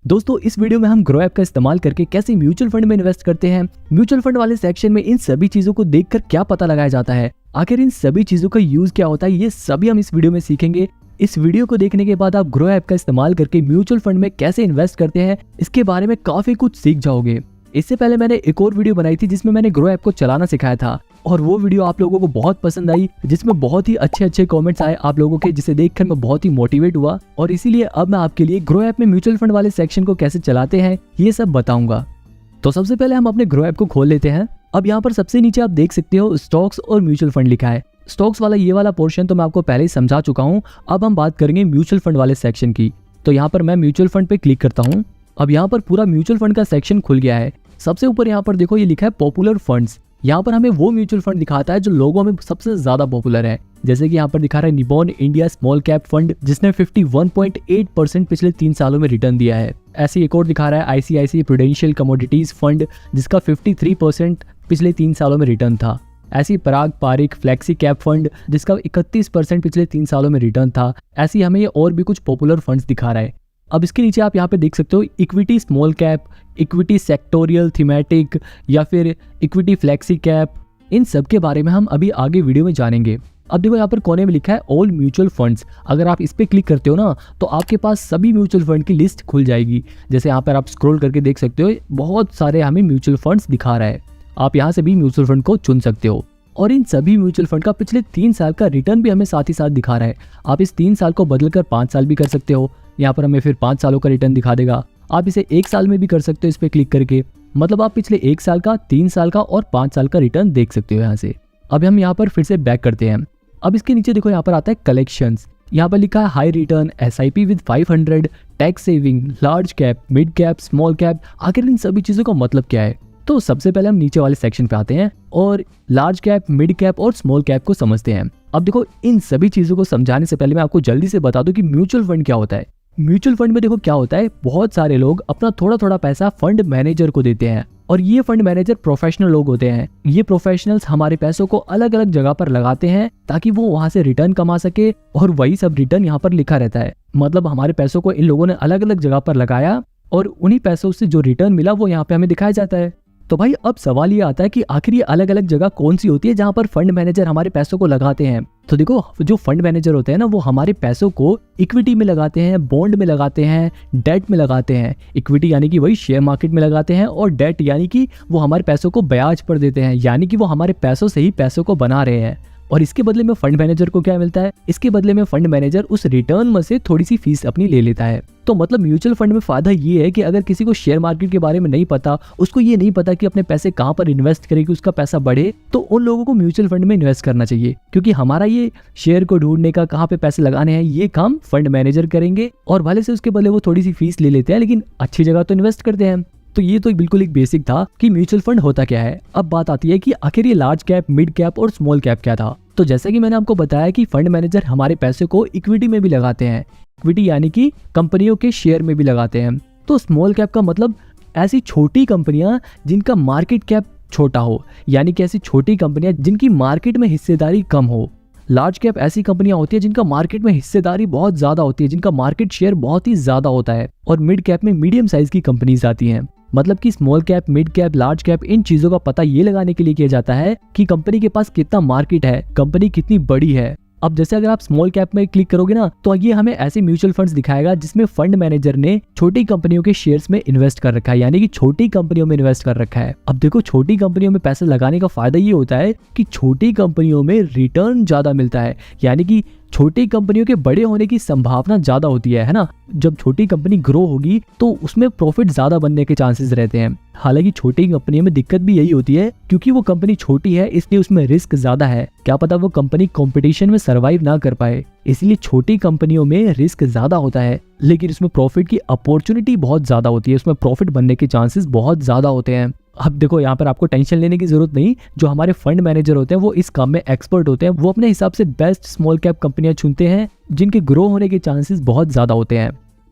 दोस्तों इस वीडियो में हम ग्रो ऐप का इस्तेमाल करके कैसे म्यूचुअल फंड में इन्वेस्ट करते हैं। म्यूचुअल फंड वाले सेक्शन में इन सभी चीजों को देखकर क्या पता लगाया जाता है, आखिर इन सभी चीजों का यूज क्या होता है, ये सभी हम इस वीडियो में सीखेंगे। इस वीडियो को देखने के बाद आप ग्रो ऐप का इस्तेमाल करके म्यूचुअल फंड में कैसे इन्वेस्ट करते हैं इसके बारे में काफी कुछ सीख जाओगे। इससे पहले मैंने एक और वीडियो बनाई थी जिसमें मैंने ग्रो ऐप को चलाना सिखाया था और वो वीडियो आप लोगों को बहुत पसंद आई, जिसमें बहुत ही अच्छे कमेंट्स आए आप लोगों के, जिसे देखकर मैं बहुत ही मोटिवेट हुआ और इसीलिए अब मैं आपके लिए ग्रो ऐप में म्यूचुअल फंड वाले सेक्शन को कैसे चलाते हैं ये सब बताऊंगा। तो सबसे पहले हम अपने ग्रो ऐप को खोल लेते हैं। अब यहाँ पर सबसे नीचे आप देख सकते हो स्टॉक्स और म्यूचुअल फंड लिखा है। स्टॉक्स वाला ये वाला पोर्शन तो मैं आपको पहले ही समझा चुका हूँ। अब हम बात करेंगे म्यूचुअल फंड वाले सेक्शन की। तो यहाँ पर मैं म्यूचुअल फंड पे क्लिक करता हूँ। अब यहाँ पर पूरा म्यूचुअल फंड का सेक्शन खुल गया है। सबसे ऊपर यहाँ पर देखो ये लिखा है पॉपुलर फंड्स। यहाँ पर हमें वो म्यूचुअल फंड दिखाता है जो लोगों में सबसे ज्यादा पॉपुलर है। जैसे कि यहाँ पर दिखा रहा है निबॉन इंडिया स्मॉल कैप फंड जिसने 51.8% पिछले 3 सालों में रिटर्न दिया है। ऐसे एक और दिखा रहा है आईसीआईसीआई प्रूडेंशियल कमोडिटीज फंड जिसका 53% पिछले 3 सालों में रिटर्न था। ऐसी पराग पारिक फ्लेक्सी कैप फंड जिसका 31% पिछले 3 सालों में रिटर्न था। ऐसी हमें ये और भी कुछ पॉपुलर फंड्स दिखा रहा है। अब इसके नीचे आप यहाँ पे देख सकते हो equity small cap, equity sectoral thematic या फिर इक्विटी फ्लेक्सी कैप। इन सब के बारे में हम अभी आगे वीडियो में जानेंगे। अब देखो यहाँ पर कोने में लिखा है ऑल म्यूचुअल फंड्स। अगर आप इस पे क्लिक करते हो ना तो आपके पास सभी म्यूचुअल फंड की लिस्ट खुल जाएगी। जैसे यहाँ पर आप स्क्रॉल करके देख सकते हो बहुत सारे हमें म्यूचुअल फंड्स दिखा रहा है। आप यहाँ से भी म्यूचुअल फंड को चुन सकते हो और इन सभी म्यूचुअल फंड का पिछले 3 साल का रिटर्न भी हमें साथ ही साथ दिखा रहा है। आप इस 3 साल को बदलकर 5 साल भी कर सकते हो। यहाँ पर हमें फिर 5 सालों का रिटर्न दिखा देगा। आप इसे 1 साल में भी कर सकते हो इस पे क्लिक करके। मतलब आप पिछले 1 साल का, 3 साल का और 5 साल का रिटर्न देख सकते हो यहाँ से। अब हम यहाँ पर फिर से बैक करते हैं। अब इसके नीचे देखो यहाँ पर आता है कलेक्शंस। यहाँ पर लिखा है high return, SIP with 500, tax saving, large cap, mid cap, small cap. आखिर इन सभी चीजों का मतलब क्या है? तो सबसे पहले हम नीचे वाले सेक्शन पे आते हैं और लार्ज कैप, मिड कैप और स्मॉल कैप को समझते हैं। अब देखो इन सभी चीजों को समझाने से पहले मैं आपको जल्दी से बता दूं कि म्यूचुअल फंड क्या होता है। म्यूचुअल फंड में देखो क्या होता है, बहुत सारे लोग अपना थोड़ा थोड़ा पैसा फंड मैनेजर को देते हैं और ये फंड मैनेजर प्रोफेशनल लोग होते हैं। ये प्रोफेशनल्स हमारे पैसों को अलग अलग जगह पर लगाते हैं ताकि वो वहां से रिटर्न कमा सके और वही सब रिटर्न यहाँ पर लिखा रहता है। मतलब हमारे पैसों को इन लोगों ने अलग अलग जगह पर लगाया और उन्हीं पैसों से जो रिटर्न मिला वो यहाँ पे हमें दिखाया जाता है। तो भाई अब सवाल ये आता है कि आखिर ये अलग अलग जगह कौन सी होती है जहां पर फंड मैनेजर हमारे पैसों को लगाते हैं। तो देखो जो फंड मैनेजर होते हैं ना वो हमारे पैसों को इक्विटी में लगाते हैं, बॉन्ड में लगाते हैं, डेट में लगाते हैं। इक्विटी यानी कि वही शेयर मार्केट में लगाते हैं और डेट यानी कि वो हमारे पैसों को ब्याज पर देते हैं, यानी कि वो हमारे पैसों से ही पैसों को बना रहे हैं। और इसके बदले में फंड मैनेजर को क्या मिलता है? इसके बदले में फंड मैनेजर उस रिटर्न में से थोड़ी सी फीस अपनी ले लेता है। तो मतलब म्यूचुअल फंड में फायदा ये है कि अगर किसी को शेयर मार्केट के बारे में नहीं पता, उसको ये नहीं पता कि अपने पैसे कहाँ पर इन्वेस्ट करे कि उसका पैसा बढ़े, तो उन लोगों को म्यूचुअल फंड में इन्वेस्ट करना चाहिए। क्योंकि हमारा ये शेयर को ढूंढने का, कहाँ पे पैसे लगाने हैं, ये काम फंड मैनेजर करेंगे और भले से उसके बदले वो थोड़ी सी फीस ले लेते हैं लेकिन अच्छी जगह तो इन्वेस्ट करते हैं। तो ये तो बिल्कुल एक बेसिक था कि म्यूचुअल फंड होता क्या है। अब बात आती है कि आखिर ये लार्ज कैप, मिड कैप और स्मॉल कैप क्या था। तो जैसे कि मैंने आपको बताया कि फंड मैनेजर हमारे पैसे को इक्विटी में भी लगाते हैं। इक्विटी यानी कि कंपनियों के शेयर में भी लगाते हैं। तो स्मॉल कैप का मतलब ऐसी छोटी कंपनियां जिनका मार्केट कैप छोटा हो, यानी कि ऐसी छोटी कंपनियां जिनकी मार्केट में हिस्सेदारी कम हो। लार्ज कैप ऐसी कंपनियां होती है जिनका मार्केट में हिस्सेदारी बहुत ज्यादा होती है, जिनका मार्केट शेयर बहुत ही ज्यादा होता है। और मिड कैप में मीडियम साइज की कंपनीज आती हैं। मतलब कि small cap, mid cap, large cap, इन चीजों का पता ये लगाने के लिए किया जाता है कि कंपनी के पास कितना मार्केट है, कंपनी कितनी बड़ी है। अब जैसे अगर आप स्मॉल कैप में क्लिक करोगे ना तो ये हमें ऐसे म्यूचुअल फंड्स दिखाएगा जिसमें फंड मैनेजर ने छोटी कंपनियों के शेयर्स में इन्वेस्ट कर रखा है, यानी कि छोटी कंपनियों में इन्वेस्ट कर रखा है। अब देखो छोटी कंपनियों में पैसे लगाने का फायदा ये होता है कि छोटी कंपनियों में रिटर्न ज्यादा मिलता है, यानी कि छोटी कंपनियों के बड़े होने की संभावना ज्यादा होती है ना। जब छोटी कंपनी ग्रो होगी तो उसमें प्रॉफिट ज्यादा बनने के चांसेस रहते हैं। हालांकि छोटी कंपनियों में दिक्कत भी यही होती है क्योंकि वो कंपनी छोटी है इसलिए उसमें रिस्क ज्यादा है। क्या पता वो कंपनी कंपटीशन में सरवाइव ना कर पाए, इसलिए छोटी कंपनियों में रिस्क ज्यादा होता है लेकिन उसमें प्रॉफिट की अपॉर्चुनिटी बहुत ज्यादा होती है, उसमें प्रॉफिट बनने के चांसेस बहुत ज्यादा होते हैं। अब देखो यहाँ पर आपको टेंशन लेने की जरूरत नहीं। जो हमारे फंड मैनेजर होते हैं वो इस काम में एक्सपर्ट होते हैं। वो अपने हिसाब से बेस्ट स्मॉल कैप कंपनियां चुनते हैं जिनके ग्रो होने के चांसेस बहुत ज्यादा होते हैं।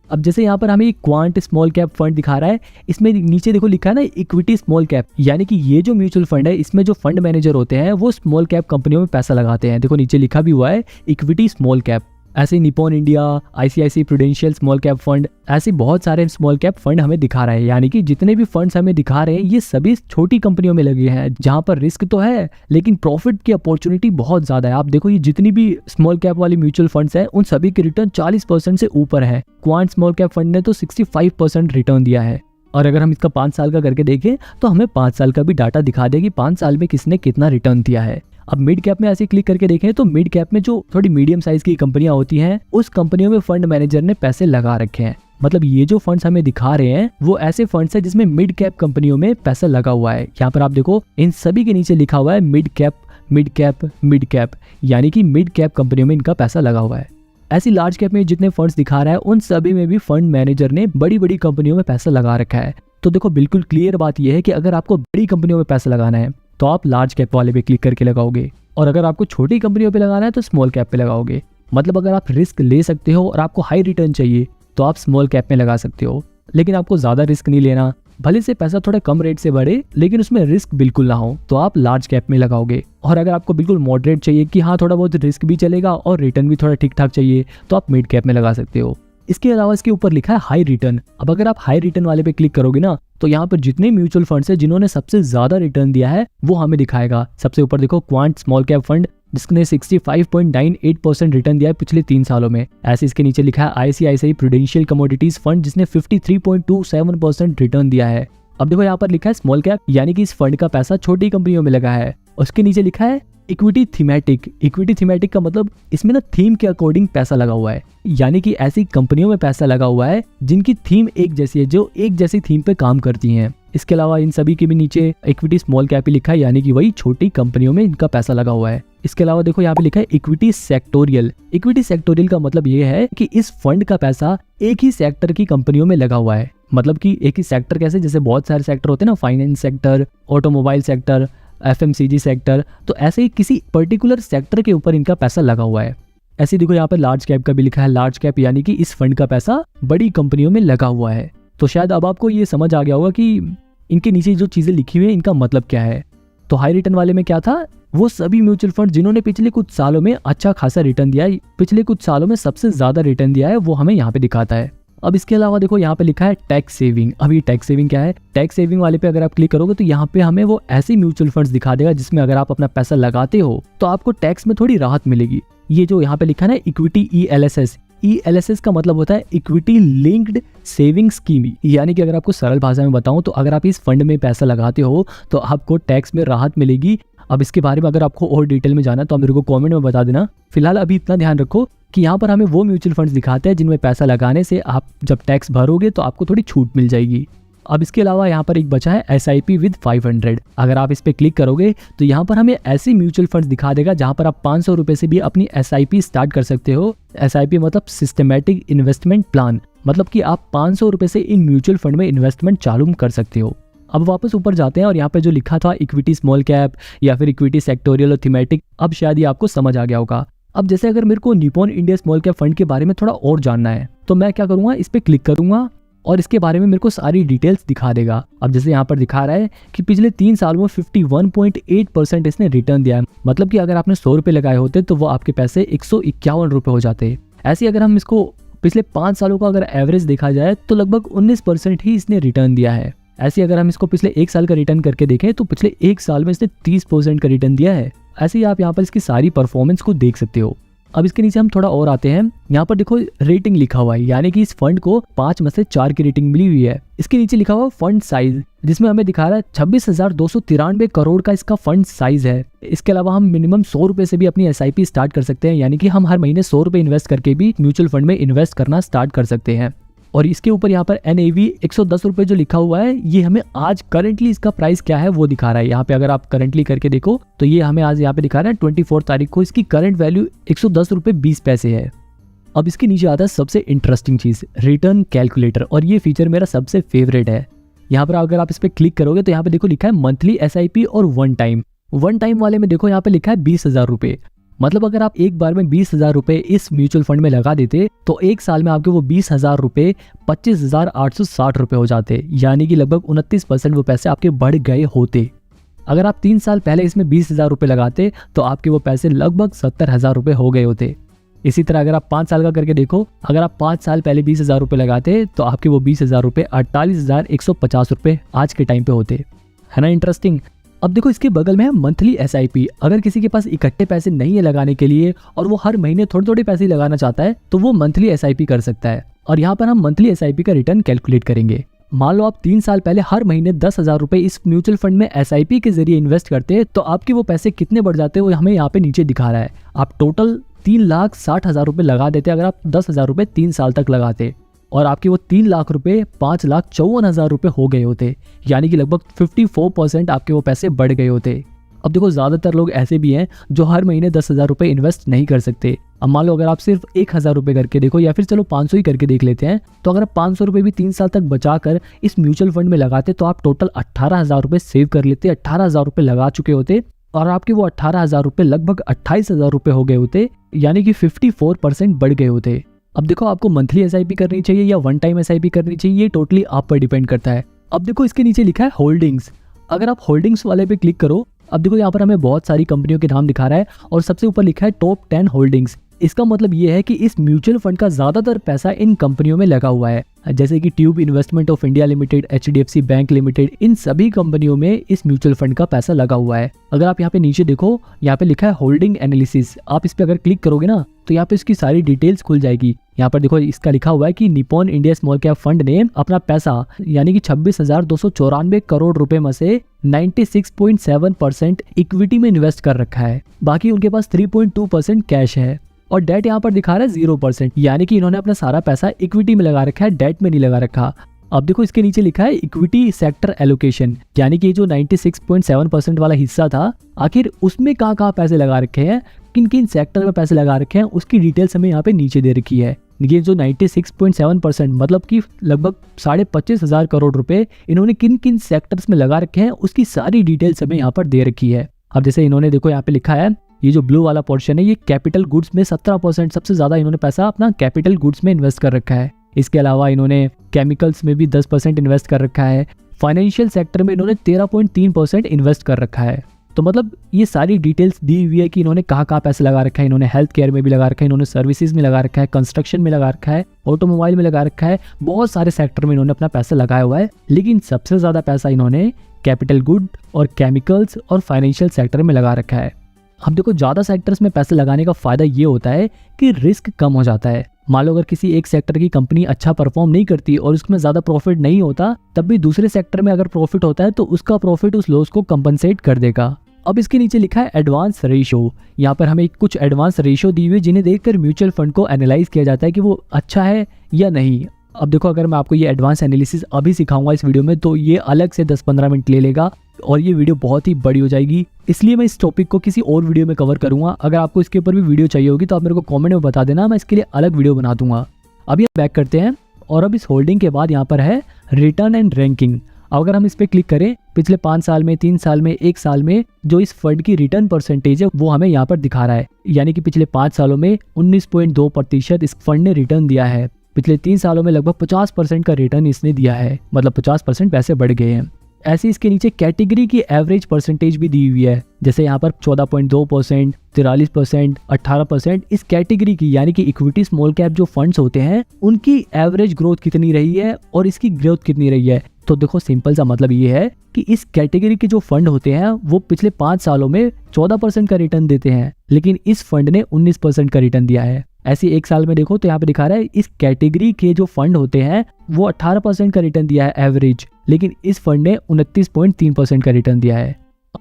अब जैसे यहाँ पर हमें क्वांट स्मॉल कैप फंड दिखा रहा है, इसमें नीचे देखो लिखा है ना इक्विटी स्मॉल कैप, यानी कि ये जो म्यूचुअल फंड है इसमें जो फंड मैनेजर होते हैं वो स्मॉल कैप कंपनियों में पैसा लगाते हैं। देखो नीचे लिखा भी हुआ है इक्विटी स्मॉल कैप। ऐसे Nippon India, ICIC Prudential small cap fund, ऐसे बहुत सारे स्मॉल कैप फंड हमें दिखा रहे हैं। यानी कि जितने भी फंड्स हमें दिखा रहे हैं ये सभी छोटी कंपनियों में लगे हैं जहां पर रिस्क तो है लेकिन प्रॉफिट की अपॉर्चुनिटी बहुत ज्यादा है। आप देखो ये जितनी भी स्मॉल कैप वाली म्यूचुअल फंड्स हैं उन सभी के रिटर्न 40% से ऊपर है। क्वांट स्मॉल कैप फंड ने तो 65% रिटर्न दिया है। और अगर हम इसका 5 साल का करके देखें तो हमें 5 साल का भी डाटा दिखा दे कि 5 साल में किसने कितना रिटर्न दिया है। अब मिड कैप में ऐसे क्लिक करके देखें तो मिड कैप में जो थोड़ी मीडियम साइज की कंपनियां होती हैं उस कंपनियों में फंड मैनेजर ने पैसे लगा रखे हैं। मतलब ये जो फंड्स हमें दिखा रहे हैं वो ऐसे फंड्स है जिसमें मिड कैप कंपनियों में पैसा लगा हुआ है। यहाँ पर आप देखो इन सभी के नीचे लिखा हुआ है mid cap mid cap mid cap, यानी कि मिड कैप कंपनियों में इनका पैसा लगा हुआ है। ऐसी लार्ज कैप में जितने फंड्स दिखा रहा है उन सभी में भी फंड मैनेजर ने बड़ी बड़ी कंपनियों में पैसा लगा रखा है। तो देखो बिल्कुल क्लियर बात यह है कि अगर आपको बड़ी कंपनियों में पैसा लगाना है तो आप लार्ज कैप वाले पे क्लिक करके लगाओगे, और अगर आपको छोटी कंपनियों पे लगाना है तो स्मॉल कैप पे लगाओगे। मतलब अगर आप रिस्क ले सकते हो और आपको हाई रिटर्न चाहिए तो आप स्मॉल कैप में लगा सकते हो, लेकिन आपको ज्यादा रिस्क नहीं लेना, भले से पैसा थोड़ा कम रेट से बढ़े लेकिन उसमें रिस्क बिल्कुल ना हो, तो आप लार्ज कैप में लगाओगे। और अगर आपको बिल्कुल मॉडरेट चाहिए कि हाँ थोड़ा बहुत रिस्क भी चलेगा और रिटर्न भी थोड़ा ठीक ठाक चाहिए तो आप मिड कैप में लगा सकते हो। इसके अलावा इसके ऊपर लिखा है हाई रिटर्न। अब अगर आप हाई रिटर्न वाले पे क्लिक करोगे ना तो यहाँ पर जितने म्यूचुअल फंड्स है जिन्होंने सबसे ज्यादा रिटर्न दिया है वो हमें दिखाएगा। सबसे ऊपर देखो क्वांट स्मॉल कैप फंड जिसने 65.98% रिटर्न दिया है पिछले 3 सालों में। ऐसे इसके नीचे लिखा है आईसीआईसीआई प्रूडेंशियल कमोडिटीज फंड जिसने 53.27% रिटर्न दिया है। अब देखो यहाँ पर लिखा है स्मॉल कैप, यानी कि इस फंड का पैसा छोटी कंपनियों में लगा है। उसके नीचे लिखा है इक्विटी थीमेटिक। इक्विटी थीमेटिक का मतलब इसमें ना थीम के अकॉर्डिंग पैसा लगा हुआ है, यानी कि ऐसी कंपनियों में पैसा लगा हुआ है जिनकी थीम एक जैसी है, जो एक जैसी थीम पे काम करती हैं। इसके अलावा इन सभी के भी नीचे इक्विटी स्मॉल कैप ही लिखा है, यानी कि वही छोटी कंपनियों में इनका पैसा लगा हुआ है। इसके अलावा देखो यहाँ पे लिखा है इक्विटी सेक्टोरियल। इक्विटी सेक्टोरियल का मतलब ये है कि इस फंड का पैसा एक ही सेक्टर की कंपनियों में लगा हुआ है। मतलब कि एक ही सेक्टर कैसे, जैसे बहुत सारे सेक्टर होते हैं ना, finance sector, automobile sector, FMCG sector, तो ऐसे ही किसी पर्टिकुलर सेक्टर के ऊपर इनका पैसा लगा हुआ है। ऐसे देखो यहाँ पर लार्ज कैप का भी लिखा है लार्ज कैप, यानी कि इस फंड का पैसा बड़ी कंपनियों में लगा हुआ है। तो शायद अब आपको ये समझ आ गया होगा कि इनके नीचे जो चीजें लिखी हुई है इनका मतलब क्या है। तो हाई रिटर्न वाले में क्या था, वो सभी म्यूचुअल फंड जिन्होंने पिछले कुछ सालों में अच्छा खासा रिटर्न दिया है, पिछले कुछ सालों में सबसे ज्यादा रिटर्न दिया है, वो हमें यहाँ पे दिखाता है। अब इसके अलावा देखो यहाँ पे लिखा है टैक्स सेविंग। अब ये टैक्स सेविंग क्या है, टैक्स सेविंग वाले पे अगर आप क्लिक करोगे तो यहाँ पे हमें वो ऐसी म्यूचुअल फंड्स दिखा देगा जिसमें अगर आप अपना पैसा लगाते हो तो आपको टैक्स में थोड़ी राहत मिलेगी। ये जो यहाँ पे लिखा है ना इक्विटी ELSS, ELSS का मतलब होता है इक्विटी लिंक्ड सेविंग स्कीम, यानी कि अगर आपको सरल भाषा में बताऊं तो अगर आप इस फंड में पैसा लगाते हो तो आपको टैक्स में राहत मिलेगी। अब इसके बारे में अगर आपको और डिटेल में जाना तो आप मेरे को कमेंट में बता देना। फिलहाल अभी इतना ध्यान रखो कि यहाँ पर हमें वो म्यूचुअल फंड्स दिखाते हैं जिनमें पैसा लगाने से आप जब टैक्स भरोगे तो आपको थोड़ी छूट मिल जाएगी। अब इसके अलावा यहाँ पर एक बचा है SIP विद 500। अगर आप इस पे क्लिक करोगे तो यहाँ पर हमें ऐसी म्यूचुअल फंड्स दिखा देगा जहाँ पर आप 500 रुपए से भी अपनी SIP स्टार्ट कर सकते हो। SIP मतलब सिस्टमेटिक इन्वेस्टमेंट प्लान, मतलब कि आप 500 रुपए से इन म्यूचुअल फंड में इन्वेस्टमेंट चालू कर सकते हो। अब वापस ऊपर जाते हैं और यहाँ पे जो लिखा था इक्विटी स्मॉल कैप या फिर इक्विटी सेक्टोरियल और थीमेटिक, अब शायद ये आपको समझ आ गया होगा। अब जैसे अगर मेरे को Nippon India small cap fund के बारे में थोड़ा और जानना है तो मैं क्या करूंगा, इस पे क्लिक करूंगा और इसके बारे में मेरे को सारी डिटेल्स दिखा देगा। अब जैसे यहाँ पर दिखा रहा है कि पिछले 3 सालों में 51.8% इसने रिटर्न दिया है। मतलब कि अगर आपने 100 रुपए लगाए होते तो वो आपके पैसे 151 रुपए हो जाते। ऐसे अगर हम इसको पिछले 5 सालों का अगर एवरेज देखा जाए तो लगभग 19% ही इसने रिटर्न दिया है। ऐसे अगर हम इसको पिछले 1 साल का रिटर्न करके देखें तो पिछले 1 साल में इसने 30% का रिटर्न दिया है। ऐसे ही आप यहाँ पर इसकी सारी परफॉर्मेंस को देख सकते हो। अब इसके नीचे हम थोड़ा और आते हैं, यहाँ पर देखो रेटिंग लिखा हुआ है, यानी कि इस फंड को 5 में से 4 की रेटिंग मिली हुई है। इसके नीचे लिखा हुआ फंड साइज, जिसमें हमें दिखा रहा है 26,293 करोड़ का इसका फंड साइज है। इसके अलावा हम मिनिमम 100 रुपए से भी अपनी SIP स्टार्ट कर सकते हैं, यानी कि हम हर महीने 100 रुपए इन्वेस्ट करके भी म्यूचुअल फंड में इन्वेस्ट करना स्टार्ट कर सकते हैं। और इसके ऊपर यहाँ पर NAV 110 रुपए जो लिखा हुआ है, ये हमें आज करंटली इसका प्राइस क्या है वो दिखा रहा है। यहाँ पे अगर आप करंटली करके देखो तो ये हमें आज यहाँ पे दिखा रहा है 24 तारीख को इसकी करंट वैल्यू 110 रुपए 20 पैसे है। अब इसके नीचे आता है सबसे इंटरेस्टिंग चीज, रिटर्न कैलकुलेटर, और ये फीचर मेरा सबसे फेवरेट है। यहाँ पर अगर आप इस पे क्लिक करोगे तो यहाँ पे देखो लिखा है मंथली SIP और वन टाइम वाले में देखो यहाँ पे लिखा है 20,000 रुपए। मतलब अगर आप एक बार में 20,000 रुपए इस म्यूचुअल फंड में लगा देते तो 1 साल में आपके वो 20,000 रुपए 25,860 रुपए हो जाते, यानी कि लगभग 29% वो पैसे आपके बढ़ गए होते। अगर आप 3 साल पहले इसमें 20,000 रुपए लगाते तो आपके वो पैसे लगभग 70,000 रुपए हो गए होते। इसी तरह अगर आप 5 साल का करके देखो, अगर आप 5 साल पहले 20,000 रुपये लगाते तो आपके वो 20,000 रुपये 48,150 रुपये आज के टाइम पे होते, है ना इंटरेस्टिंग। अब देखो इसके बगल में है मंथली SIP। अगर किसी के पास इकट्ठे पैसे नहीं है लगाने के लिए और वो हर महीने थोड़े थोड़े पैसे लगाना चाहता है तो वो मंथली SIP कर सकता है। और यहाँ पर हम मंथली SIP का रिटर्न कैलकुलेट करेंगे। मान लो आप 3 साल पहले हर महीने 10,000 रुपए इस म्यूचुअल फंड में SIP के जरिए इन्वेस्ट करते हैं तो आपके वो पैसे कितने बढ़ जाते हैं वो हमें यहाँ पे नीचे दिखा रहा है। आप टोटल 3,60,000 रुपए लगा देते अगर आप 10,000 रुपए 3 साल तक लगाते, और आपके वो 3 लाख रुपए 5,54,000 रुपए हो गए होते, यानी कि लगभग 54% आपके वो पैसे बढ़ गए होते। अब देखो ज़्यादातर लोग ऐसे भी हैं जो हर महीने 10,000 रुपए इन्वेस्ट नहीं कर सकते। अब मान लो अगर आप सिर्फ 1,000 रुपए करके देखो, या फिर चलो 500 ही करके देख लेते हैं, तो अगर आप 500 रुपए भी 3 साल तक बचाकर इस म्यूचुअल फंड में लगाते तो आप टोटल 18,000 रुपए सेव कर लेते। 18,000 रुपए लगा चुके होते और आपके वो 18,000 रुपए लगभग 28,000 रुपए हो गए होते, यानी कि 54% बढ़ गए होते। अब देखो आपको मंथली SIP करनी चाहिए या वन टाइम SIP करनी चाहिए, ये टोटली आप पर डिपेंड करता है। अब देखो इसके नीचे लिखा है होल्डिंग्स। अगर आप होल्डिंग्स वाले पे क्लिक करो, अब देखो यहाँ पर हमें बहुत सारी कंपनियों के नाम दिखा रहा है और सबसे ऊपर लिखा है टॉप 10 होल्डिंग्स। इसका मतलब ये है कि इस म्यूचुअल फंड का ज्यादातर पैसा इन कंपनियों में लगा हुआ है, जैसे कि tube investment of India limited, HDFC bank limited, इन सभी कंपनियों में इस म्यूचुअल फंड का पैसा लगा हुआ है। अगर आप यहाँ पे नीचे देखो, यहाँ पे लिखा है होल्डिंग एनालिसिस। आप इस पे अगर क्लिक करोगे ना तो यहाँ पे इसकी सारी डिटेल्स खुल जाएगी। यहाँ पर देखो इसका लिखा हुआ है कि Nippon India small cap fund ने अपना पैसा यानी कि 26,294 करोड़ रुपए में से 96.7% इक्विटी में इन्वेस्ट कर रखा है। बाकी उनके पास 3.2% कैश है और डेट यहाँ पर दिखा रहा है 0%, यानी कि इन्होंने अपना सारा पैसा इक्विटी में लगा रखा है, डेट में नहीं लगा रखा। अब देखो इसके नीचे लिखा है इक्विटी सेक्टर एलोकेशन, यानी कि जो 96.7% वाला हिस्सा था, आखिर उसमें कहाँ पैसे लगा रखे हैं, किन किन सेक्टर में पैसे लगा रखे हैं, उसकी डिटेल्स हमें यहाँ पे नीचे दे रखी है। ये जो 96.7% मतलब कि लगभग 25,500 करोड़ रुपए इन्होंने किन किन सेक्टर्स में लगा रखे हैं उसकी सारी डिटेल्स हमें यहाँ पर दे रखी है। अब जैसे इन्होंने देखो यहाँ पे लिखा है, ये जो ब्लू वाला पोर्शन है ये कैपिटल गुड्स में 17%, सबसे ज्यादा इन्होंने पैसा अपना कैपिटल गुड्स में इन्वेस्ट कर रखा है। इसके अलावा इन्होंने केमिकल्स में भी 10% इन्वेस्ट कर रखा है। फाइनेंशियल सेक्टर में इन्होंने 13.3% इन्वेस्ट कर रखा है। तो मतलब ये सारी डिटेल्स दी हुई है कि इन्होंने कहाँ पैसा लगा रखा है। इन्होंने हेल्थ केयर में भी लगा रखा है, इन्होंने सर्विसेज में लगा रखा है, कंस्ट्रक्शन में लगा रखा है, ऑटोमोबाइल में लगा रखा है, बहुत सारे सेक्टर में इन्होंने अपना पैसा लगाया हुआ है। लेकिन सबसे ज्यादा पैसा इन्होंने कैपिटल गुड और केमिकल्स और फाइनेंशियल सेक्टर में लगा रखा है। अब देखो ज्यादा सेक्टर्स में पैसे लगाने का फायदा ये होता है कि रिस्क कम हो जाता है। मान लो अगर किसी एक सेक्टर की कंपनी अच्छा परफॉर्म नहीं करती और उसमें ज्यादा प्रॉफिट नहीं होता, तब भी दूसरे सेक्टर में अगर प्रॉफिट होता है तो उसका प्रॉफिट उस लॉस को कंपनसेट कर देगा। अब इसके नीचे लिखा है एडवांस रेशियो। यहाँ पर हमें कुछ एडवांस रेशियो दी हुई जिन्हें देखकर म्यूचुअल फंड को एनालाइज किया जाता है कि वो अच्छा है या नहीं। अब देखो अगर मैं आपको ये एडवांस एनालिसिस अभी सिखाऊंगा इस वीडियो में तो ये अलग से 10-15 मिनट ले लेगा और ये वीडियो बहुत ही बड़ी हो जाएगी, इसलिए मैं इस टॉपिक को किसी और वीडियो में कवर करूंगा। अगर आपको इसके ऊपर भी वीडियो चाहिए होगी तो आप मेरे को कमेंट में बता देना, मैं इसके लिए अलग वीडियो बना दूंगा। अभी हम बैक करते हैं और अब इस होल्डिंग के बाद यहाँ पर है रिटर्न एंड रैंकिंग। अगर हम इस पर क्लिक करें, पिछले 5 साल में, 3 साल में, 1 साल में जो इस फंड की रिटर्न परसेंटेज है वो हमें यहाँ पर दिखा रहा है, यानी कि पिछले 5 सालों में 19.2% इस फंड ने रिटर्न दिया है। पिछले 3 सालों में लगभग 50% का रिटर्न इसने दिया है, मतलब 50% पैसे बढ़ गए हैं। ऐसे इसके नीचे कैटेगरी की एवरेज परसेंटेज भी दी हुई है, जैसे यहाँ पर 14.2%, 43%, 18%। इस कैटेगरी की यानी कि इक्विटी स्मॉल कैप जो फंड्स होते हैं उनकी एवरेज ग्रोथ कितनी रही है और इसकी ग्रोथ कितनी रही है। तो देखो सिंपल सा मतलब ये है कि इस कैटेगरी के जो फंड होते हैं वो पिछले 5 सालों में 14% का रिटर्न देते हैं, लेकिन इस फंड ने 19% का रिटर्न दिया है। ऐसे 1 साल में देखो तो यहाँ पे दिखा रहा है इस कैटेगरी के जो फंड होते हैं वो 18% का रिटर्न दिया है एवरेज, लेकिन इस फंड ने 29.3% का रिटर्न दिया है।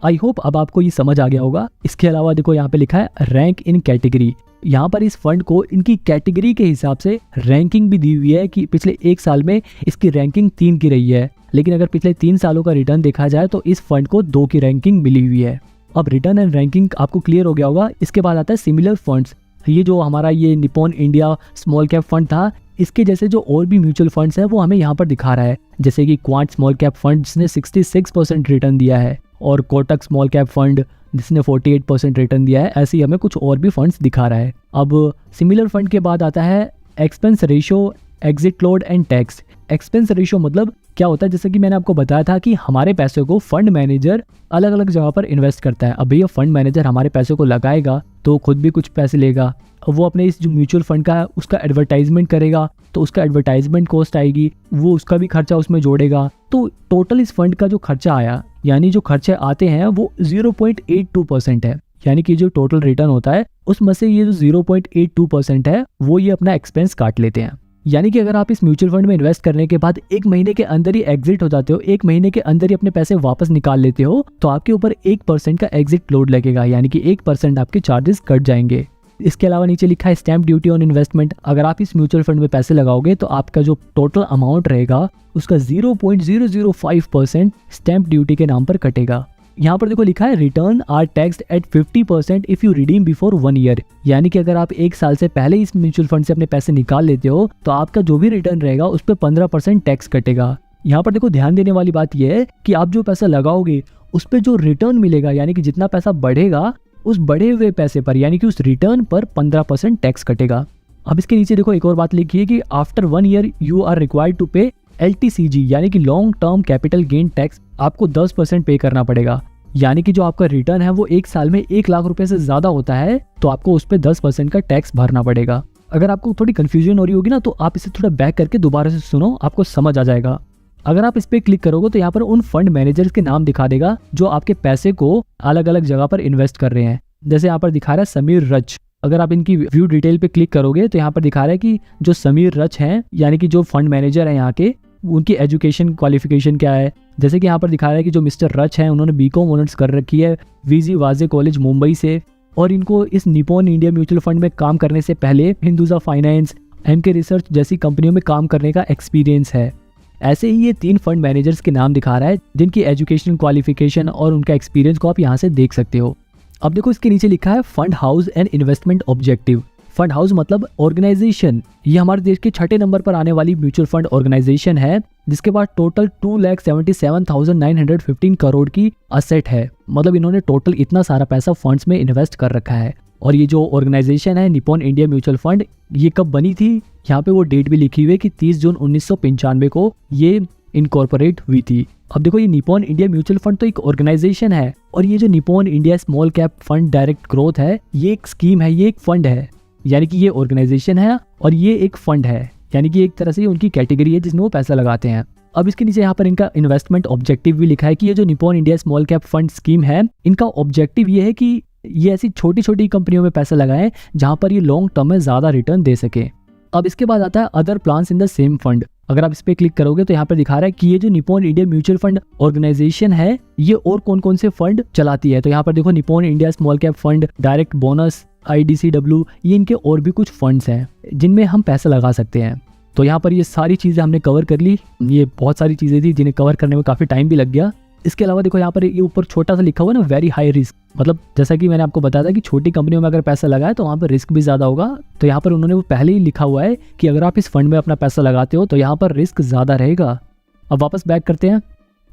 आई होप अब आपको ये समझ आ गया होगा। इसके अलावा देखो यहाँ पे लिखा है रैंक इन कैटेगरी। यहाँ पर इस फंड को इनकी कैटेगरी के हिसाब से रैंकिंग भी दी हुई है कि पिछले 1 साल में इसकी रैंकिंग 3 की रही है, लेकिन अगर पिछले 3 सालों का रिटर्न देखा जाए तो इस फंड को 2 की रैंकिंग मिली हुई है। अब रिटर्न एंड रैंकिंग आपको क्लियर हो गया होगा। इसके बाद आता है सिमिलर फंड्स। ये जो हमारा ये Nippon India small cap fund था, इसके जैसे जो और भी म्यूचुअल फंड्स हैं वो हमें यहाँ पर दिखा रहा है, जैसे कि क्वांट स्मॉल कैप फंड जिसने 66% रिटर्न दिया है और कोटक स्मॉल कैप फंड जिसने 48% रिटर्न दिया है। ऐसे ही हमें कुछ और भी फंड्स दिखा रहा है। अब सिमिलर फंड के बाद आता है expense ratio, exit load and tax. Expense ratio मतलब क्या होता है, जैसे कि मैंने आपको बताया था कि हमारे पैसे को फंड मैनेजर अलग अलग जगह पर इन्वेस्ट करता है। अब भैया फंड मैनेजर हमारे पैसे को लगाएगा तो खुद भी कुछ पैसे लेगा, वो अपने इस जो म्यूचुअल फंड का है उसका एडवर्टाइजमेंट करेगा, तो उसका एडवर्टाइजमेंट कॉस्ट आएगी, वो उसका भी खर्चा उसमें जोड़ेगा। तो टोटल इस फंड का जो खर्चा आया, यानी जो खर्चे आते हैं वो 0.82% है, यानी कि जो टोटल रिटर्न होता है उसमें से ये जो 0.82% है वो ये अपना एक्सपेंस काट लेते हैं। यानी कि अगर आप इस म्यूचुअल फंड में इन्वेस्ट करने के बाद 1 महीने के अंदर ही एग्जिट हो जाते हो, 1 महीने के अंदर ही अपने पैसे वापस निकाल लेते हो, तो आपके ऊपर 1% का एग्जिट लोड लगेगा, यानी कि 1% आपके चार्जेस कट जाएंगे। इसके अलावा नीचे लिखा है स्टैम्प ड्यूटी ऑन इन्वेस्टमेंट। अगर आप इस म्यूचुअल फंड में पैसे लगाओगे तो आपका जो टोटल अमाउंट रहेगा उसका 0.005% स्टैम्प ड्यूटी के नाम पर कटेगा। यहाँ पर देखो लिखा है return are taxed at 50% if you redeem before 1 year, यानी कि अगर आप 1 साल से पहले इस म्यूचुअल फंड से अपने पैसे निकाल लेते हो तो आपका जो भी रिटर्न रहेगा उस पर 15% टैक्स कटेगा। यहाँ पर देखो ध्यान देने वाली बात यह है कि आप जो पैसा लगाओगे उस पर जो रिटर्न मिलेगा, यानी कि जितना पैसा बढ़ेगा उस बढ़े हुए पैसे पर, यानी कि उस रिटर्न पर 15% टैक्स कटेगा। अब इसके नीचे देखो एक और बात लिखी है कि after 1 year you are required to pay LTCG, यानी कि long term capital gain tax आपको 10% पे करना पड़ेगा। यानी कि जो आपका रिटर्न है वो 1 साल में 1 लाख रुपए से ज्यादा होता है तो आपको उस पर 10% का टैक्स भरना पड़ेगा। अगर आपको थोड़ी कंफ्यूजन हो रही होगी ना तो आप इसे थोड़ा बैक करके दोबारा से सुनो, आपको समझ आ जाएगा। अगर आप इस पे क्लिक करोगे तो यहाँ पर उन फंड मैनेजर्स के नाम दिखा देगा जो आपके पैसे को अलग अलग जगह पर इन्वेस्ट कर रहे हैं। जैसे यहाँ पर दिखा रहा है समीर रच। अगर आप इनकी व्यू डिटेल पे क्लिक करोगे तो यहाँ पर दिखा रहा है कि जो समीर रच हैं, यानी कि जो फंड मैनेजर है यहाँ के, उनकी एजुकेशन क्वालिफिकेशन क्या है। जैसे कि यहाँ पर दिखा रहा है कि जो मिस्टर रच हैं उन्होंने BCom ऑनर्स कर रखी है VG वाजे कॉलेज मुंबई से, और इनको इस निपॉन इंडिया म्यूचुअल फंड में काम करने से पहले हिंदुजा फाइनेंस, MK रिसर्च जैसी कंपनियों में काम करने का एक्सपीरियंस है। ऐसे ही ये 3 फंड मैनेजर्स के नाम दिखा रहा है जिनकी एजुकेशन क्वालिफिकेशन और उनका एक्सपीरियंस को आप यहाँ से देख सकते हो। अब देखो इसके नीचे लिखा है fund house and investment objective. Fund house मतलब ऑर्गेनाइजेशन, ये हमारे देश के 6ठे नंबर पर आने वाली म्यूचुअल फंड ऑर्गेनाइजेशन है जिसके पास टोटल 2,77,915 करोड़ की असेट है। मतलब इन्होंने टोटल इतना सारा पैसा फंड्स में इन्वेस्ट कर रखा है। और ये जो ऑर्गेनाइजेशन है निपॉन इंडिया म्यूचुअल फंड, ये कब बनी थी, यहाँ पे वो डेट भी लिखी हुई है कि 30 जून 1995 को ये इनकॉर्पोरेट हुई थी। अब देखो ये निपॉन इंडिया म्यूचुअल फंड तो एक ऑर्गेनाइजेशन है, और ये जो Nippon India small cap fund direct growth है ये एक स्कीम है, ये एक फंड है। यानी कि ये ऑर्गेनाइजेशन है और ये एक फंड है, यानी कि एक तरह से उनकी कैटेगरी है जिसमें वो पैसा लगाते हैं। अब इसके नीचे यहाँ पर इनका इन्वेस्टमेंट ऑब्जेक्टिव भी लिखा है कि ये जो Nippon India small cap fund scheme है, इनका ऑब्जेक्टिव ये है कि ये ऐसी छोटी छोटी कंपनियों में पैसा लगाएं जहां पर ये लॉन्ग टर्म में ज्यादा रिटर्न दे सके। अब इसके बाद आता है other plans in the same fund. अगर आप इस पे क्लिक करोगे तो यहाँ पर दिखा रहा है कि ये जो Nippon India mutual fund organisation है ये और कौन कौन से फंड चलाती है। तो यहाँ पर देखो Nippon India small cap fund, direct bonus, IDCW, ये इनके और भी कुछ फंड्स हैं जिनमें हम पैसा लगा सकते हैं। तो यहाँ पर ये सारी चीज़ें हमने कवर कर ली। ये बहुत सारी चीज़ें थी जिन्हें कवर करने में काफ़ी टाइम भी लग गया। इसके अलावा देखो यहाँ पर ये ऊपर छोटा सा लिखा हुआ है ना, वेरी हाई रिस्क। मतलब जैसा कि मैंने आपको बताया था कि छोटी कंपनियों में अगर पैसा लगाए तो वहाँ पर रिस्क भी ज़्यादा होगा। तो यहाँ पर उन्होंने वो पहले ही लिखा हुआ है कि अगर आप इस फंड में अपना पैसा लगाते हो तो यहाँ पर रिस्क ज़्यादा रहेगा। अब वापस बैक करते हैं।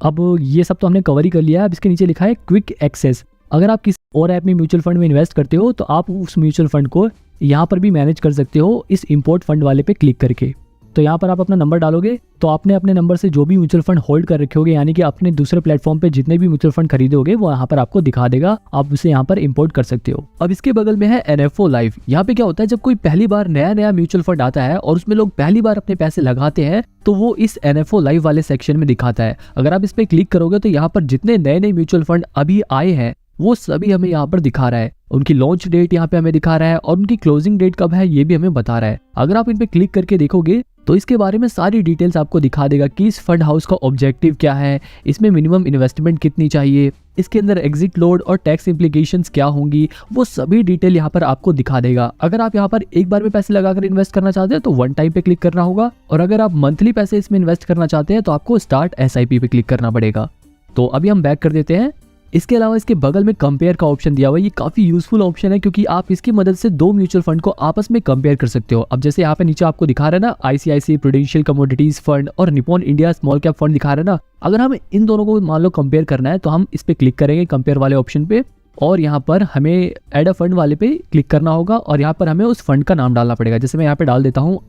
अब ये सब तो हमने कवर ही कर लिया है। अब इसके नीचे लिखा है क्विक एक्सेस। अगर आप किसी और ऐप में म्यूचुअल फंड में इन्वेस्ट करते हो तो आप उस म्यूचुअल फंड को यहाँ पर भी मैनेज कर सकते हो इस इंपोर्ट फंड वाले पे क्लिक करके। तो यहाँ पर आप अपना नंबर डालोगे तो आपने अपने नंबर से जो भी म्यूचुअल फंड होल्ड कर रखे होगे, यानी कि अपने दूसरे प्लेटफॉर्म पे जितने भी म्यूचुअल फंड खरीदे होगे वो यहाँ पर आपको दिखा देगा, आप उसे यहाँ पर इंपोर्ट कर सकते हो। अब इसके बगल में है NFO लाइव। यहाँ पे क्या होता है, जब कोई पहली बार नया म्यूचुअल फंड आता है और उसमें लोग पहली बार अपने पैसे लगाते हैं तो वो इस NFO लाइव वाले सेक्शन में दिखाता है। अगर आप इस पे क्लिक करोगे तो यहाँ पर जितने नए म्यूचुअल फंड अभी आए हैं वो सभी हमें यहाँ पर दिखा रहा है। उनकी लॉन्च डेट यहाँ पे हमें दिखा रहा है और उनकी क्लोजिंग डेट कब है ये भी हमें बता रहा है। अगर आप इन पे क्लिक करके देखोगे तो इसके बारे में सारी डिटेल्स आपको दिखा देगा कि इस फंड हाउस का ऑब्जेक्टिव क्या है, इसमें मिनिमम इन्वेस्टमेंट कितनी चाहिए, इसके अंदर एग्जिट लोड और टैक्स इम्प्लीकेशंस क्या होंगी, वो सभी डिटेल यहाँ पर आपको दिखा देगा। अगर आप यहाँ पर एक बार में पैसे लगाकर इन्वेस्ट करना चाहते हैं तो 1 टाइम पे क्लिक करना होगा, और अगर आप मंथली पैसे इसमें इन्वेस्ट करना चाहते हैं तो आपको स्टार्ट SIP पे क्लिक करना पड़ेगा। तो अभी हम बैक कर देते हैं। इसके अलावा इसके बगल में कंपेयर का ऑप्शन दिया हुआ है। ये काफी यूजफुल ऑप्शन है क्योंकि आप इसकी मदद से 2 म्यूचुअल फंड को आपस में कंपेयर कर सकते हो। अब जैसे यहाँ पे नीचे आपको दिखा रहा है ना ICICI प्रूडेंशियल कमोडिटीज फंड और Nippon India small cap fund दिखा रहा है ना, अगर हमें इन दोनों को मान लो कंपेयर करना है तो हम इस पे क्लिक करेंगे कंपेयर वाले ऑप्शन पे, और यहाँ पर हमें ऐड अ फंड वाले पे क्लिक करना होगा और यहाँ पर हमें उस फंड का नाम डालना पड़ेगा। जैसे मैं यहाँ पे डाल देता हूँ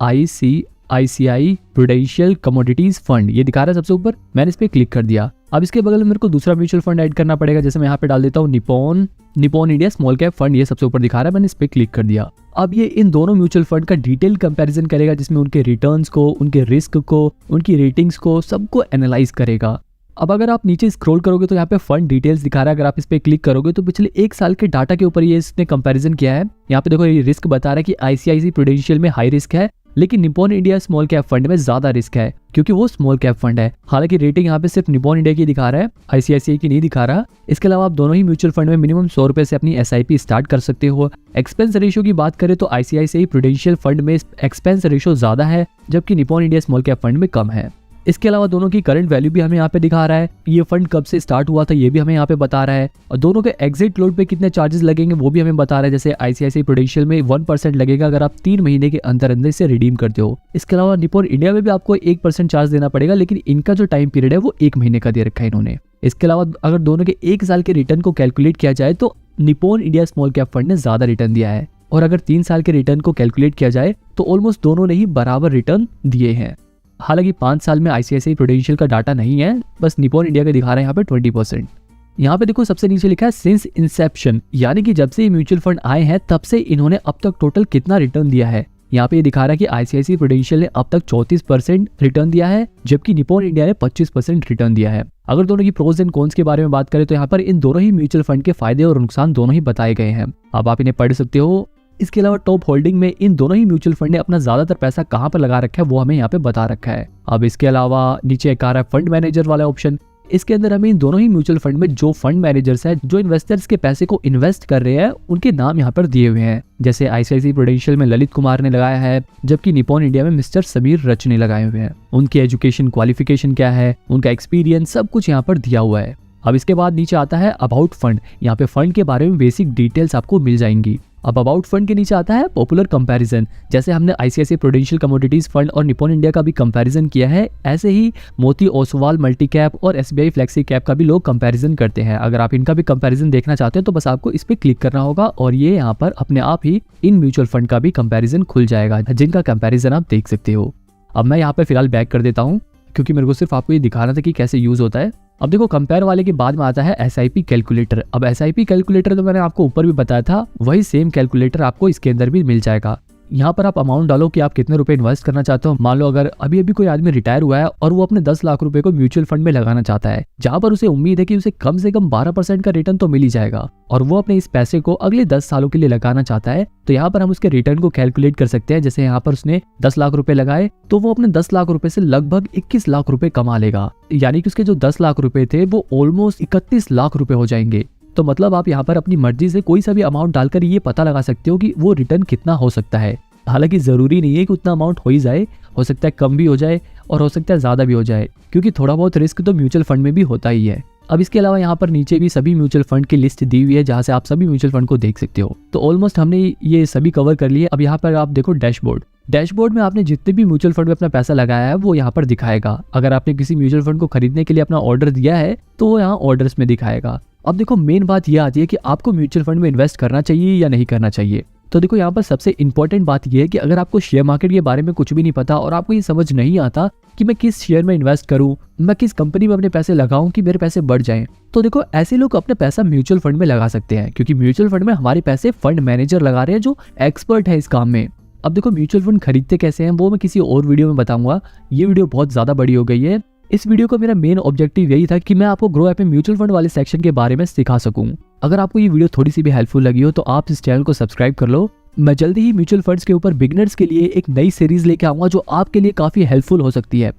ICICI प्रूडेंशियल कमोडिटीज फंड, ये दिखा रहा है सबसे ऊपर। मैंने इस पे क्लिक कर दिया। अब इसके बगल में मेरे को दूसरा म्यूचुअल फंड ऐड करना पड़ेगा, जैसे मैं यहाँ पे डाल देता हूँ Nippon India small cap fund, ये सबसे ऊपर दिखा रहा है। मैंने इस पे क्लिक कर दिया। अब ये इन दोनों म्यूचुअल फंड का डिटेल कंपैरिजन करेगा, जिसमें उनके रिटर्न्स को, उनके रिस्क को, उनकी रेटिंग्स को, सबको एनालाइज करेगा। अब अगर आप नीचे स्क्रॉल करोगे तो यहाँ पे फंड डिटेल्स दिखा रहा है। अगर आप इस पे क्लिक करोगे तो पिछले 1 साल के डाटा के ऊपर ये इसने कंपैरिजन किया है। यहाँ पे देखो ये रिस्क बता रहा है कि ICICI प्रूडेंशियल में हाई रिस्क है, लेकिन Nippon India small cap fund में ज्यादा रिस्क है, क्योंकि वो स्मॉल कैप फंड है। हालांकि रेटिंग यहाँ पे सिर्फ निपॉन इंडिया की दिखा रहा है, ICICI की नहीं दिखा रहा। इसके अलावा आप दोनों ही म्यूचुअल फंड में मिनिमम 100 रुपए से अपनी SIP स्टार्ट कर सकते हो। एक्सपेंस रेशियो की बात करें तो ICICI प्रूडेंशियल फंड में एक्सपेंस रेशियो ज्यादा है, जबकि Nippon India small cap fund में कम है। इसके अलावा दोनों की करंट वैल्यू भी हमें यहाँ पे दिखा रहा है। ये फंड कब से स्टार्ट हुआ था ये भी हमें यहाँ पे बता रहा है, और दोनों के एग्जिट लोड पे कितने चार्जेस लगेंगे वो भी हमें बता रहा है। जैसे ICICI प्रूडेंशियल में 1% लगेगा अगर आप 3 महीने के अंदर अंदर इसे रिडीम करते हो। इसके अलावा निपॉन इंडिया में भी आपको 1% चार्ज देना पड़ेगा, लेकिन इनका जो टाइम पीरियड है वो 1 महीने का दे रखा है इन्होंने। इसके अलावा अगर दोनों के 1 साल के रिटर्न को कैलकुलेट किया जाए तो Nippon India small cap fund ने ज्यादा रिटर्न दिया है, और अगर 3 साल के रिटर्न को कैलकुलेट किया जाए तो ऑलमोस्ट दोनों ने ही बराबर रिटर्न दिए हैं। हालांकि 5 साल में ICICI प्रूडेंशियल का डाटा नहीं है, बस निपॉन इंडिया का दिखा रहा है यहाँ पे 20%। यहाँ पे देखो सबसे नीचे लिखा है सिंस इंसेप्शन, यानी कि जब से ये म्यूचुअल फंड आए हैं तब से इन्होंने अब तक टोटल कितना रिटर्न दिया है। यहाँ पे ये दिखा रहा है कि ICICI प्रूडेंशियल ने अब तक 34% रिटर्न दिया है, जबकि निपॉन इंडिया ने 25% रिटर्न दिया है। अगर दोनों की प्रोज एंड कॉन्स के बारे में बात करें तो यहाँ पर इन दोनों ही म्यूचुअल फंड के फायदे और नुकसान दोनों ही बताए गए हैं। अब आप इन्हें पढ़ सकते हो। इसके अलावा टॉप होल्डिंग में इन दोनों ही म्यूचुअल फंड ने अपना ज्यादातर पैसा कहां पर लगा रखा है वो हमें यहाँ पे बता रखा है। अब इसके अलावा नीचे एक आ रहा है फंड मैनेजर वाला ऑप्शन। इसके अंदर हमें इन दोनों ही म्यूचुअल फंड में जो फंड मैनेजर्स हैं, जो इन्वेस्टर्स के पैसे को इन्वेस्ट कर रहे हैं, उनके नाम यहाँ पर दिए हुए हैं। जैसे ICICI प्रूडेंशियल में ललित कुमार ने लगाया है, जबकि निपॉन इंडिया में मिस्टर समीर रच ने लगाए हुए हैं। उनकी एजुकेशन क्वालिफिकेशन क्या है, उनका एक्सपीरियंस, सब कुछ यहाँ पर दिया हुआ है। अब इसके बाद नीचे आता है अबाउट फंड। यहाँ पे फंड के बारे में बेसिक डिटेल्स आपको मिल जाएंगी। अब अबाउट फंड के नीचे आता है पॉपुलर कंपैरिजन। जैसे हमने ICICI प्रूडेंशियल कमोडिटीज फंड और निपॉन इंडिया का भी कंपैरिजन किया है, ऐसे ही मोती ओसवाल मल्टी कैप और SBI फ्लेक्सी कैप का भी लोग कंपैरिजन करते हैं। अगर आप इनका भी कंपैरिजन देखना चाहते हैं तो बस आपको इस पे क्लिक करना होगा, और ये यहाँ पर अपने आप ही इन म्यूचुअल फंड का भी कंपैरिजन खुल जाएगा, जिनका कंपैरिजन आप देख सकते हो। अब मैं यहाँ पे फिलहाल बैक कर देता हूँ, क्योंकि मेरे को सिर्फ आपको ये दिखाना था कि कैसे यूज होता है। अब देखो कंपेयर वाले के बाद में आता है SIP कैलकुलेटर। अब SIP कैलकुलेटर तो मैंने आपको ऊपर भी बताया था, वही सेम कैलकुलेटर आपको इसके अंदर भी मिल जाएगा। यहाँ पर आप अमाउंट डालो कि आप कितने रुपए इन्वेस्ट करना चाहते हो। मान लो अगर अभी कोई आदमी रिटायर हुआ है और वो अपने 10 लाख रुपए को म्यूचुअल फंड में लगाना चाहता है, जहां पर उसे उम्मीद है कि उसे कम से कम 12% का रिटर्न तो मिल ही जाएगा, और वो अपने इस पैसे को अगले 10 सालों के लिए लगाना चाहता है, तो यहाँ पर हम उसके रिटर्न को कैलकुलेट कर सकते हैं। जैसे यहाँ पर उसने 10 लाख रुपए लगाए, तो वो अपने 10 लाख रुपए से लगभग 21 लाख रुपए कमा लेगा, यानी कि उसके जो 10 लाख रुपए थे वो ऑलमोस्ट 31 लाख रुपए हो जाएंगे। तो मतलब आप यहाँ पर अपनी मर्जी से कोई सा भी अमाउंट डालकर ये पता लगा सकते हो कि वो रिटर्न कितना हो सकता है। हालांकि जरूरी नहीं है कि उतना अमाउंट हो ही जाए, हो सकता है कम भी हो जाए और हो सकता है ज्यादा भी हो जाए, क्योंकि थोड़ा बहुत रिस्क तो म्यूचुअल फंड में भी होता ही है। अब इसके अलावा यहाँ पर नीचे भी सभी म्यूचुअल फंड की लिस्ट दी हुई है, जहां से आप सभी म्यूचुअल फंड को देख सकते हो। तो ऑलमोस्ट हमने ये सभी कवर कर लिए। अब यहाँ पर आप देखो डैशबोर्ड में आपने जितने भी म्यूचुअल फंड में अपना पैसा लगाया है वो यहाँ पर दिखाएगा। अगर आपने किसी म्यूचुअल फंड को खरीदने के लिए अपना ऑर्डर दिया है तो वो यहाँ ऑर्डर्स में दिखाएगा। अब देखो मेन बात ये आती है कि आपको म्यूचुअल फंड में इन्वेस्ट करना चाहिए या नहीं करना चाहिए। तो देखो यहाँ पर सबसे इंपॉर्टेंट बात यह है कि अगर आपको शेयर मार्केट के बारे में कुछ भी नहीं पता और आपको ये समझ नहीं आता कि मैं किस शेयर में इन्वेस्ट करूं, मैं किस कंपनी में अपने पैसे लगाऊं कि मेरे पैसे बढ़ जाएं, तो देखो ऐसे लोग अपने पैसा म्यूचुअल फंड में लगा सकते हैं, क्योंकि म्यूचुअल फंड में हमारे पैसे फंड मैनेजर लगा रहे हैं जो एक्सपर्ट है इस काम में। अब देखो म्यूचुअल फंड खरीदते कैसे हैं वो मैं किसी और वीडियो में बताऊंगा। ये वीडियो बहुत ज्यादा बड़ी हो गई है। इस वीडियो का मेरा मेन ऑब्जेक्टिव यही था कि मैं आपको ग्रो ऐप में म्यूचुअल फंड वाले सेक्शन के बारे में सिखा सकूं। अगर आपको ये वीडियो थोड़ी सी भी हेल्पफुल लगी हो तो आप इस चैनल को सब्सक्राइब कर लो। मैं जल्दी ही म्यूचुअल फंड्स के ऊपर बिगिनर्स के लिए एक नई सीरीज लेके आऊंगा जो आपके लिए काफी हेल्पफुल हो सकती है।